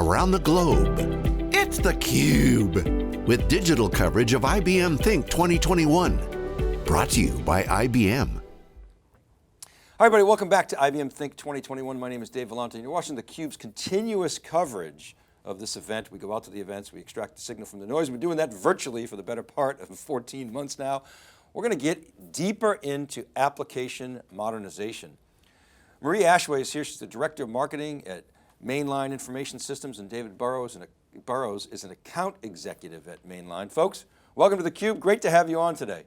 around the globe. It's theCUBE, with digital coverage of IBM Think 2021. Brought to you by IBM. Hi everybody, welcome back to IBM Think 2021. My name is Dave Vellante and you're watching theCUBE's continuous coverage of this event. We go out to the events, we extract the signal from the noise. We're doing that virtually for the better part of 14 months now. We're going to get deeper into application modernization. Marie Ashway is here. She's the Director of Marketing at Mainline Information Systems, and David Burrows is an account executive at Mainline. Folks, welcome to theCUBE. Great to have you on today.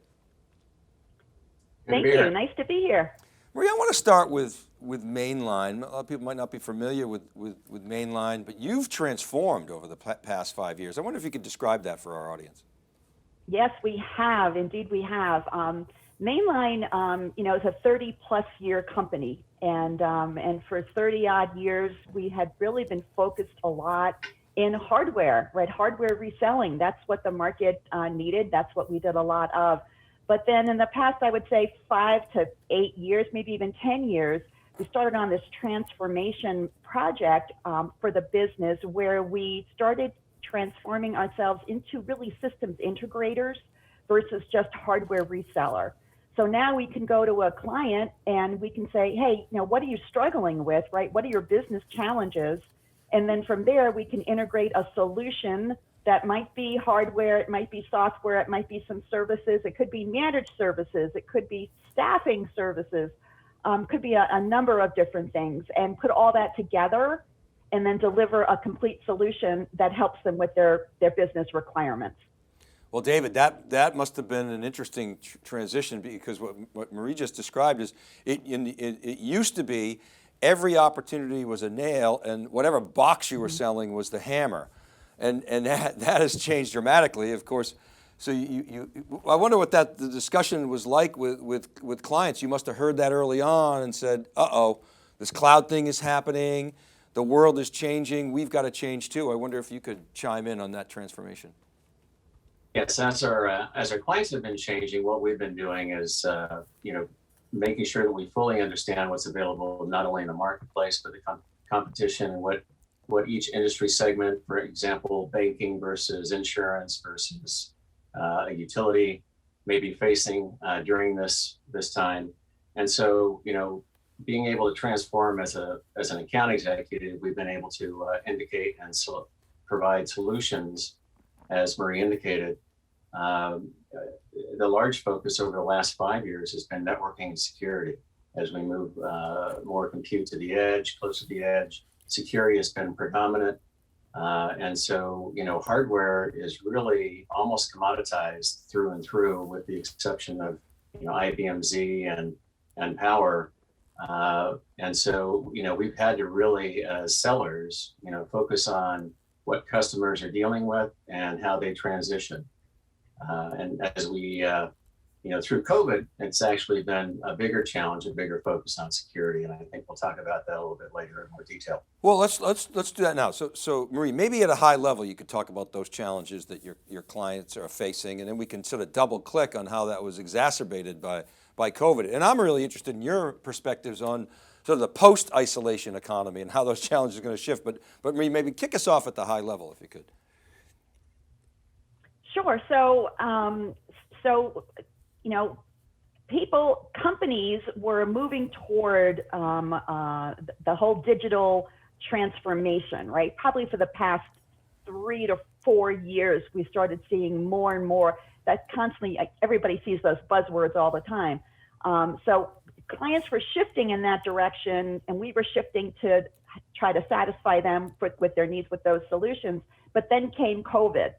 Thank you, nice to be here. Marie, I want to start with Mainline. A lot of people might not be familiar with Mainline, but you've transformed over the past 5 years. I wonder if you could describe that for our audience. Yes, we have, indeed we have. Mainline, is a 30+ year company, and for 30 odd years, we had really been focused a lot in hardware, right? Hardware reselling, that's what the market needed, that's what we did a lot of. But then in the past, I would say 5 to 8 years, maybe even 10 years, we started on this transformation project for the business where we started transforming ourselves into really systems integrators versus just hardware reseller. So now we can go to a client and we can say, hey, what are you struggling with, right? What are your business challenges? And then from there, we can integrate a solution that might be hardware, it might be software, it might be some services, it could be managed services, it could be staffing services, could be a number of different things, and put all that together and then deliver a complete solution that helps them with their business requirements. Well, David, that must have been an interesting transition, because what Marie just described is, it used to be every opportunity was a nail and whatever box you were selling was the hammer. And that has changed dramatically, of course. So I wonder what the discussion was like with clients. You must have heard that early on and said, uh-oh, this cloud thing is happening, the world is changing, we've got to change too. I wonder if you could chime in on that transformation. Yes, as our clients have been changing, what we've been doing is, making sure that we fully understand what's available, not only in the marketplace, but the competition and what each industry segment, for example, banking versus insurance versus a utility, may be facing during this time. And so, being able to transform as an account executive, we've been able to indicate and provide solutions, as Marie indicated. The large focus over the last 5 years has been networking and security. As we move more compute to the edge, close to the edge, security has been predominant. And so, hardware is really almost commoditized through and through, with the exception of, IBM Z and Power. And so, we've had to really, as sellers, focus on what customers are dealing with and how they transition. And as we, through COVID, it's actually been a bigger challenge, a bigger focus on security. And I think we'll talk about that a little bit later in more detail. Well, let's do that now. So Marie, maybe at a high level, you could talk about those challenges that your clients are facing, and then we can sort of double click on how that was exacerbated by COVID. And I'm really interested in your perspectives on sort of the post-isolation economy and how those challenges are going to shift. But Marie, maybe kick us off at the high level if you could. Sure. Companies were moving toward the whole digital transformation, right? Probably for the past 3 to 4 years, we started seeing more and more that constantly, everybody sees those buzzwords all the time. So clients were shifting in that direction, and we were shifting to try to satisfy them with their needs with those solutions. But then came COVID.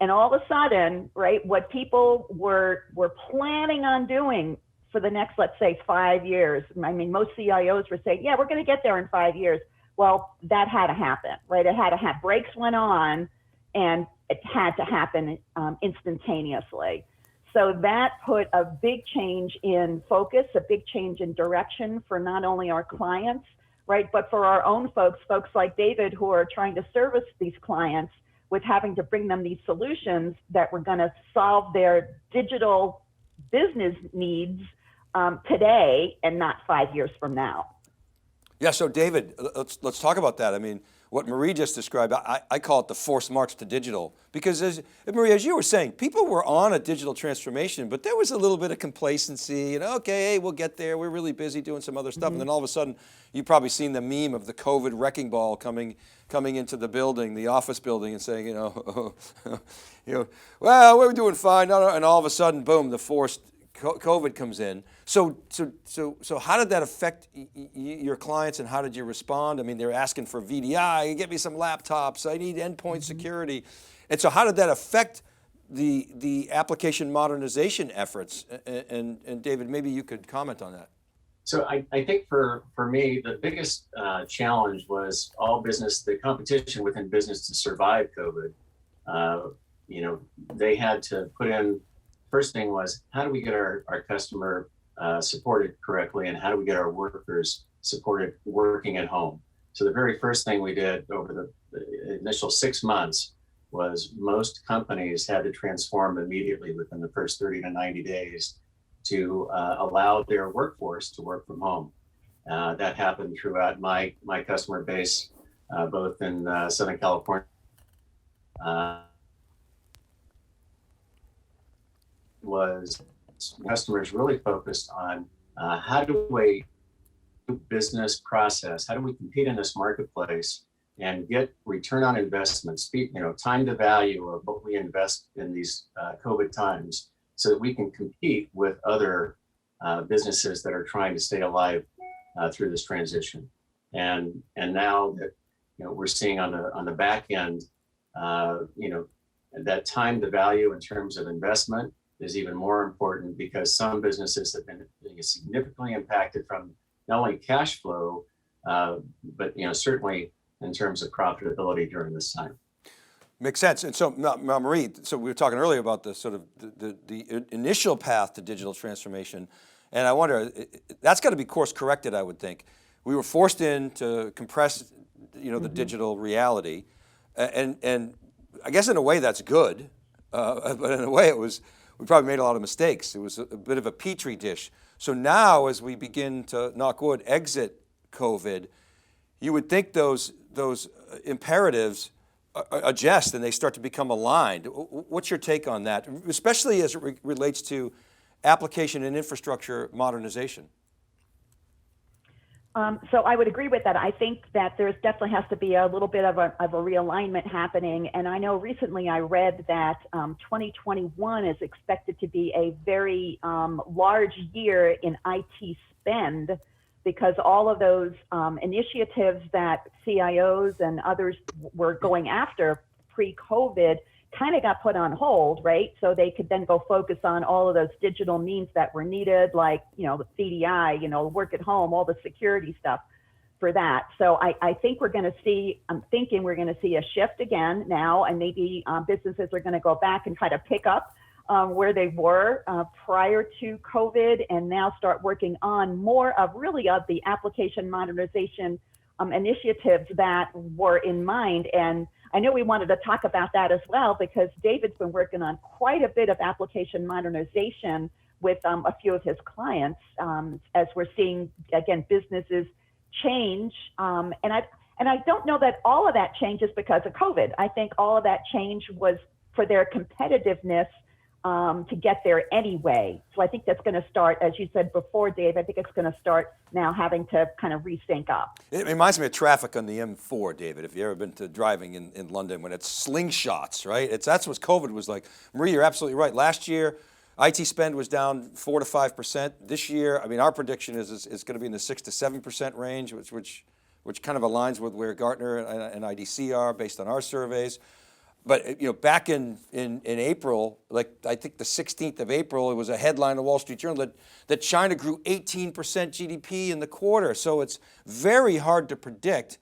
And all of a sudden, right, what people were planning on doing for the next, let's say, 5 years. I mean, most CIOs were saying, yeah, we're going to get there in 5 years. Well, that had to happen, right? It had to have, brakes went on, and it had to happen instantaneously. So that put a big change in focus, a big change in direction for not only our clients, right, but for our own folks like David, who are trying to service these clients with having to bring them these solutions that were going to solve their digital business needs today and not 5 years from now. Yeah, so David, let's talk about that. I mean, what Marie just described, I call it the forced march to digital. Because Marie, as you were saying, people were on a digital transformation, but there was a little bit of complacency and okay, hey, we'll get there. We're really busy doing some other stuff. And then all of a sudden, you've probably seen the meme of the COVID wrecking ball coming into the building, the office building, and saying, well, we're doing fine. And all of a sudden, boom, the forced COVID comes in. So how did that affect your clients and how did you respond? I mean, they're asking for VDI, get me some laptops, I need endpoint security. And so how did that affect the application modernization efforts? And David, maybe you could comment on that. So I think for me, the biggest challenge was the competition within business to survive COVID. They had to put in, first thing was, how do we get our customer supported correctly, and how do we get our workers supported working at home? So the very first thing we did over the initial 6 months was most companies had to transform immediately within the first 30 to 90 days to allow their workforce to work from home. That happened throughout my customer base, both in Southern California. Was customers really focused on how do we do business process, how do we compete in this marketplace and get return on investment, time to value of what we invest in these COVID times, so that we can compete with other businesses that are trying to stay alive through this transition. And now that we're seeing on the back end, that time to value in terms of investment is even more important, because some businesses have been significantly impacted from not only cash flow, but certainly in terms of profitability during this time. Makes sense. And so Marie, so we were talking earlier about the sort of the initial path to digital transformation. And I wonder, that's got to be course corrected, I would think. We were forced in to compress, the digital reality. And I guess in a way that's good, but in a way we probably made a lot of mistakes. It was a bit of a petri dish. So now as we begin to, knock wood, exit COVID, you would think those imperatives adjust and they start to become aligned. What's your take on that, especially as it relates to application and infrastructure modernization? So I would agree with that. I think that there's definitely has to be a little bit of a realignment happening. And I know recently I read that 2021 is expected to be a very large year in IT spend, because all of those initiatives that CIOs and others were going after pre-COVID kind of got put on hold, right? So they could then go focus on all of those digital means that were needed, like, the VDI, work at home, all the security stuff for that. So I think I'm thinking we're going to see a shift again now, and maybe businesses are going to go back and try to pick up where they were prior to COVID, and now start working on more of the application modernization initiatives that were in mind. And I know we wanted to talk about that as well, because David's been working on quite a bit of application modernization with a few of his clients, as we're seeing, again, businesses change. And I don't know that all of that change is because of COVID. I think all of that change was for their competitiveness to get there anyway. So I think that's going to start, as you said before, Dave, I think it's going to start now having to kind of resync up. It reminds me of traffic on the M4, David, if you've ever been to driving in London, when it's slingshots, right? That's what COVID was like. Marie, you're absolutely right. Last year, IT spend was down 4 to 5%. This year, our prediction is it's going to be in the 6 to 7% range, which kind of aligns with where Gartner and IDC are based on our surveys. But back in April, like I think the 16th of April, it was a headline in the Wall Street Journal that China grew 18% GDP in the quarter. So it's very hard to predict,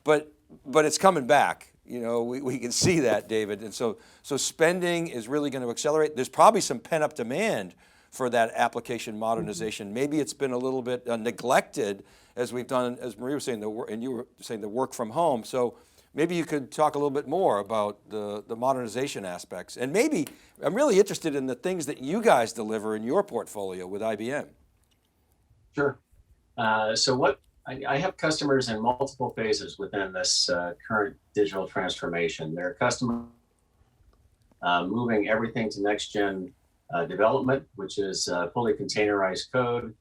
but it's coming back. We can see that, David. And so spending is really going to accelerate. There's probably some pent-up demand for that application modernization. Maybe it's been a little bit neglected, as we've done, as Marie was saying, and you were saying, the work from home. So maybe you could talk a little bit more about the modernization aspects. And maybe, I'm really interested in the things that you guys deliver in your portfolio with IBM. Sure. So what I have customers in multiple phases within this current digital transformation. There are customers moving everything to next-gen development, which is fully containerized code,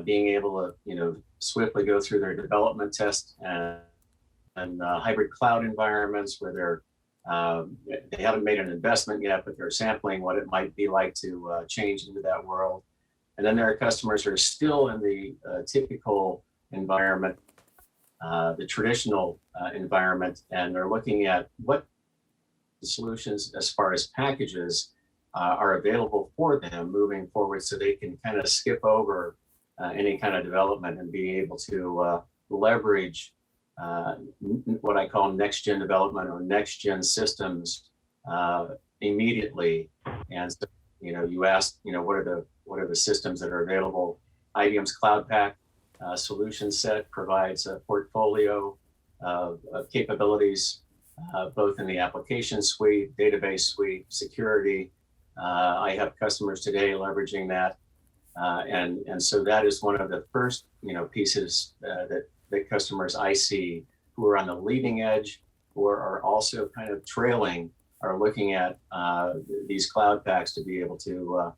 being able to, swiftly go through their development test and hybrid cloud environments where they haven't made an investment yet, but they're sampling what it might be like to change into that world. And then there are customers who are still in the typical environment, the traditional environment, and they're looking at what solutions as far as packages are available for them moving forward, so they can kind of skip over any kind of development and be able to leverage what I call next-gen development or next-gen systems immediately. And so, you asked, what are the systems that are available? IBM's Cloud Pak solution set provides a portfolio of capabilities, both in the application suite, database suite, security. I have customers today leveraging that. And so that is one of the first, pieces that customers I see who are on the leading edge or are also kind of trailing are looking at these cloud packs to be able to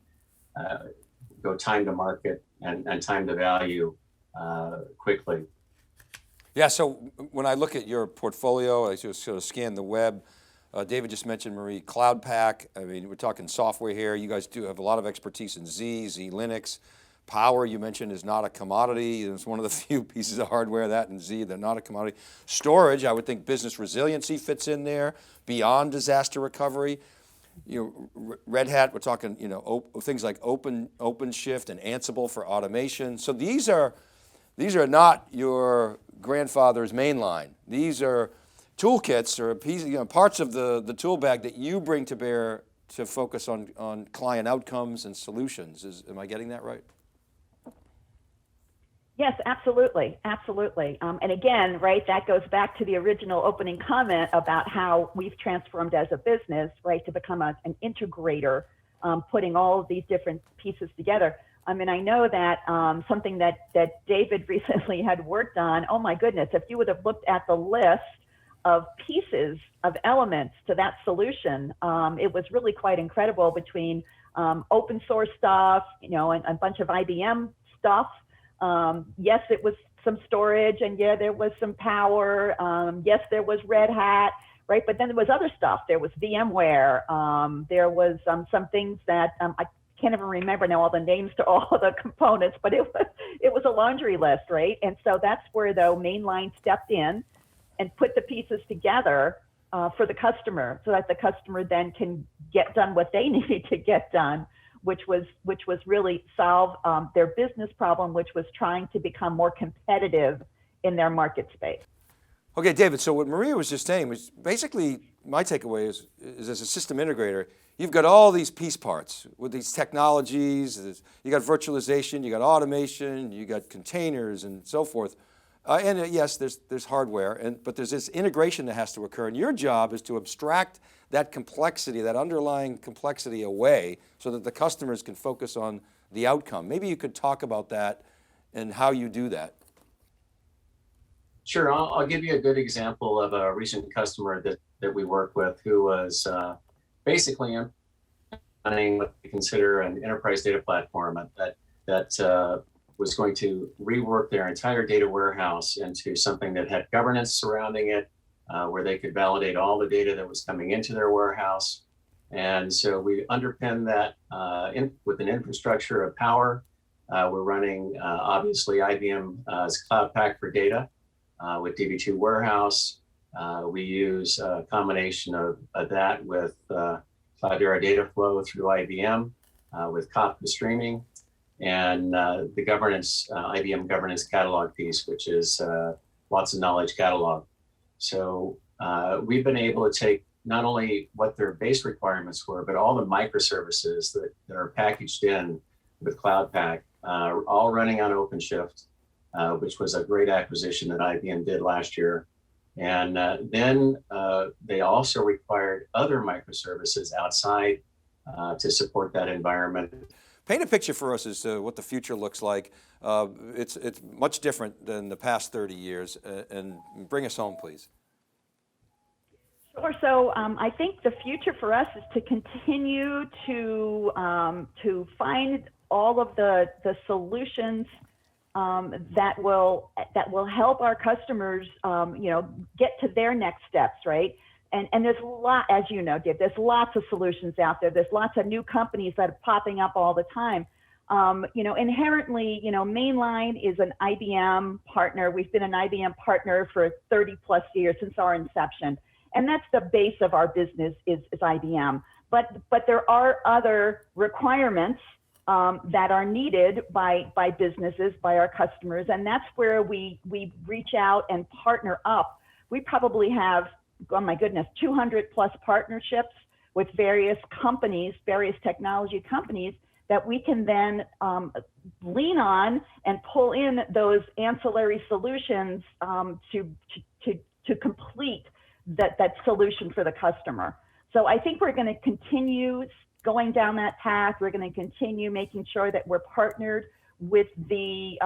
go time to market and time to value quickly. Yeah, so when I look at your portfolio, I just sort of scan the web. David just mentioned Marie Cloud Pak. I mean, we're talking software here. You guys do have a lot of expertise in Z Linux. Power, you mentioned, is not a commodity. It's one of the few pieces of hardware, that and Z, they're not a commodity. Storage, I would think business resiliency fits in there, beyond disaster recovery. Red Hat, we're talking, things like OpenShift and Ansible for automation. So these are not your grandfather's Mainline. These are toolkits or parts of the tool bag that you bring to bear to focus on client outcomes and solutions. Am I getting that right? Yes, absolutely, absolutely. And again, right, that goes back to the original opening comment about how we've transformed as a business, right, to become an integrator, putting all of these different pieces together. I mean, I know that something that David recently had worked on, oh my goodness, if you would have looked at the list of pieces, of elements to that solution, it was really quite incredible, between open source stuff, and a bunch of IBM stuff. Yes, it was some storage, and yeah, there was some power. Yes, there was Red Hat, right? But then there was other stuff. There was VMware. There was some things that I can't even remember now all the names to all of the components, but it was a laundry list, right? And so that's where Mainline stepped in and put the pieces together for the customer, so that the customer then can get done what they needed to get done, which was really solve their business problem, which was trying to become more competitive in their market space. Okay, David, so what Maria was just saying was basically, my takeaway is as a system integrator, you've got all these piece parts with these technologies. You got virtualization, you got automation, you got containers and so forth. And yes, there's hardware, but there's this integration that has to occur, and your job is to abstract that complexity, that underlying complexity away, so that the customers can focus on the outcome. Maybe you could talk about that and how you do that. Sure, I'll give you a good example of a recent customer that we work with who was basically implementing what we consider an enterprise data platform that was going to rework their entire data warehouse into something that had governance surrounding it, where they could validate all the data that was coming into their warehouse. And so we underpin that with an infrastructure of Power. We're running, obviously, IBM's Cloud Pak for data with DB2 Warehouse. We use a combination of that with Cloudera Data Flow through IBM with Kafka streaming, and the governance, IBM governance catalog piece, which is Watson Knowledge Catalog. So we've been able to take not only what their base requirements were, but all the microservices that are packaged in with Cloud Pak, all running on OpenShift, which was a great acquisition that IBM did last year. And then they also required other microservices outside to support that environment. Paint a picture for us as to what the future looks like. It's much different than the past 30 years, and bring us home, please. Sure. So I think the future for us is to continue to find all of the solutions that will help our customers, get to their next steps, right? And there's a lot, as you know, Dave, there's lots of solutions out there. There's lots of new companies that are popping up all the time. Inherently, Mainline is an IBM partner. We've been an IBM partner for 30 plus years since our inception. And that's the base of our business is IBM. But there are other requirements that are needed by businesses, by our customers. And that's where we reach out and partner up. We probably have, oh my goodness, 200 plus partnerships with various companies, various technology companies that we can then lean on and pull in those ancillary solutions to complete that solution for the customer. So I think we're going to continue going down that path. We're going to continue making sure that we're partnered with the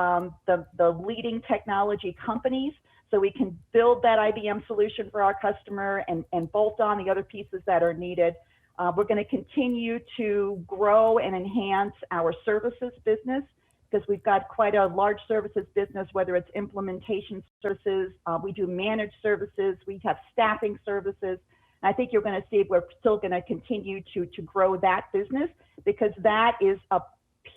leading technology companies so we can build that IBM solution for our customer and bolt on the other pieces that are needed. We're going to continue to grow and enhance our services business because we've got quite a large services business, whether it's implementation services, we do managed services, we have staffing services. I think you're going to see we're still going to continue to grow that business because that is a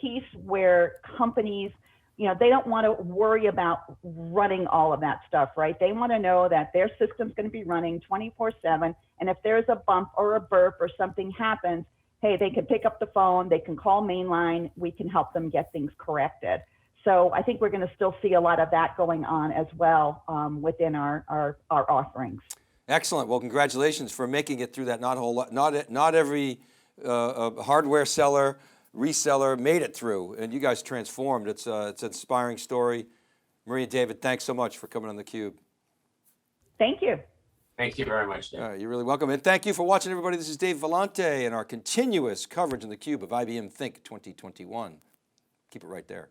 piece where companies, they don't want to worry about running all of that stuff, right? They want to know that their system's going to be running 24/7. And if there's a bump or a burp or something happens, hey, they can pick up the phone, they can call Mainline, we can help them get things corrected. So I think we're going to still see a lot of that going on as well within our offerings. Excellent. Well, congratulations for making it through that. Not every hardware seller, reseller made it through, and you guys transformed. It's an inspiring story. Marie and David, thanks so much for coming on theCUBE. Thank you. Thank you very much, Dave. You're really welcome. And thank you for watching, everybody. This is Dave Vellante and our continuous coverage on theCUBE of IBM Think 2021. Keep it right there.